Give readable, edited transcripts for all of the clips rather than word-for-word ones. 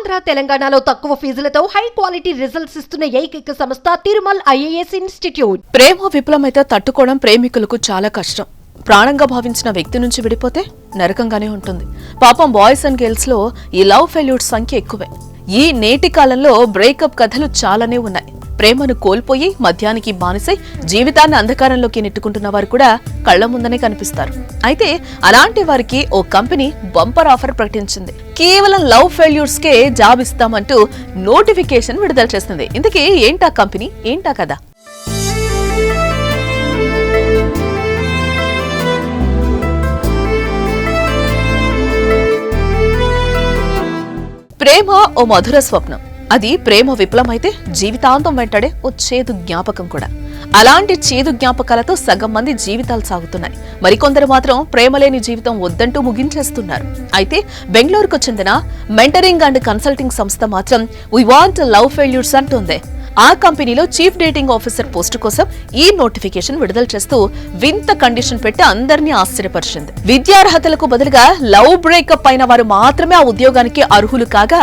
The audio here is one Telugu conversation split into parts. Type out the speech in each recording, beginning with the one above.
ఆంధ్ర తెలంగాణలో తక్కువ ఫీజులతో హై క్వాలిటీ రిజల్ట్స్ ఇస్తున్న ఏకైక సంస్థ తిరుమల్ ఐఏఎస్ ఇన్స్టిట్యూట్. ప్రేమ విఫలమైతే తట్టుకోవడం ప్రేమికులకు చాలా కష్టం. ప్రాణంగా భావించిన వ్యక్తి నుంచి విడిపోతే నరకంగానే ఉంటుంది. పాపం బాయ్స్ అండ్ గర్ల్స్ లో ఈ లవ్ ఫెయిల్యూర్స్ సంఖ్య ఎక్కువే. ఈ నేటి కాలంలో బ్రేకప్ కథలు చాలానే ఉన్నాయి. ప్రేమను కోల్పోయి మద్యానికి బానిసై జీవితాన్ని అంధకారంలోకి నెట్టుకుంటున్న వారు కూడా కళ్ల ముందనే కనిపిస్తారు. అయితే అలాంటి వారికి ఓ కంపెనీ బంపర్ ఆఫర్ ప్రకటించింది. కేవలం లవ్ ఫెయిల్యూర్స్ కే జాబ్ ఇస్తామంటూ నోటిఫికేషన్ విడుదల చేస్తుంది. ఇంతకీ ఏంటా కంపెనీ, ఏంటా కదా? ప్రేమ ఓ మధుర స్వప్నం. అది ప్రేమ విఫలమైతే జీవితాంతం వెంటాడే ఓ చేదు జ్ఞాపకం కూడా. అలాంటి చేదు జ్ఞాపకాలతో సగం మంది జీవితాలు సాగుతున్నాయి. మరికొందరు మాత్రం ప్రేమలేని జీవితం వద్దంటూ ముగించేస్తున్నారు. అయితే బెంగళూరుకు చెందిన మెంటరింగ్ అండ్ కన్సల్టింగ్ సంస్థ మాత్రం వి వాంట్ లవ్ ఫెయిల్యూర్స్ అంటోంది. ఆ కంపెనీలో చీఫ్ డేటింగ్ ఆఫీసర్ పోస్టు కోసం ఈ నోటిఫికేషన్ విడుదల చేస్తూ వింత కండిషన్ పెట్టి అందరినీ ఆశ్చర్యపరిచింది. విద్యార్హతలకు బదులుగా లవ్ బ్రేకప్ అయిన వారు మాత్రమే ఆ ఉద్యోగానికి అర్హులు కాగా,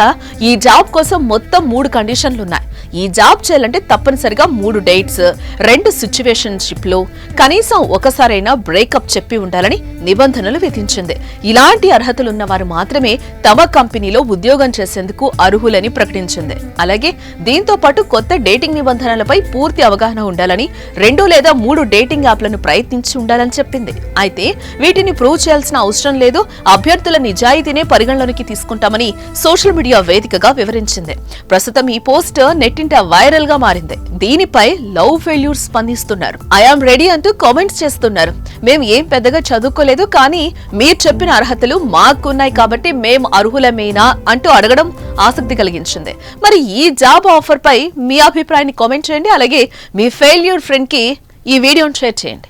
ఈ జాబ్ కోసం మొత్తం 3 కండిషన్లున్నాయి. ఈ జాబ్ చేయాలంటే తప్పనిసరిగా 3 డేట్స్, 2 సిచ్యువేషన్షిప్లు, కనీసం ఒకసారైనా బ్రేకప్ చెప్పి ఉండాలని నిబంధనలు విధించింది. ఇలాంటి అర్హతలున్న వారు మాత్రమే తమ కంపెనీలో ఉద్యోగం చేసేందుకు అర్హులని ప్రకటించింది. అలాగే దీంతో పాటు కొత్త డేటింగ్ నిబంధనలపై పూర్తి అవగాహన ఉండాలని, 2 లేదా 3 డేటింగ్ యాప్లను ప్రయత్నించి ఉండాలని చెప్పింది. అయితే వీటిని ప్రూవ్ చేయాల్సిన అవసరం లేదు, అభ్యర్థుల నిజాయితీనే పరిగణలోకి తీసుకుంటామని సోషల్ మీడియా వేదికగా వివరించింది. ప్రస్తుతం ఈ పోస్ట్ నెట్టింట వైరల్ గా మారింది. దీనిపై లవ్ ఫెయిల్యూర్స్ స్పందిస్తున్నారు. ఐఆమ్ రెడీ అంటూ కామెంట్స్ చేస్తున్నారు. మేము ఏం పెద్దగా చదువుకోలేదు, కానీ మీరు చెప్పిన అర్హతలు మాకున్నాయి కాబట్టి మేము అర్హులమేనా అంటూ అడగడం ఆసక్తి కలిగించింది. మరి ఈ జాబ్ ఆఫర్ పై మీ అభిప్రాయాన్ని కామెంట్ చేయండి. అలాగే మీ ఫెయిల్యూర్ ఫ్రెండ్ కి ఈ వీడియోని షేర్ చేయండి.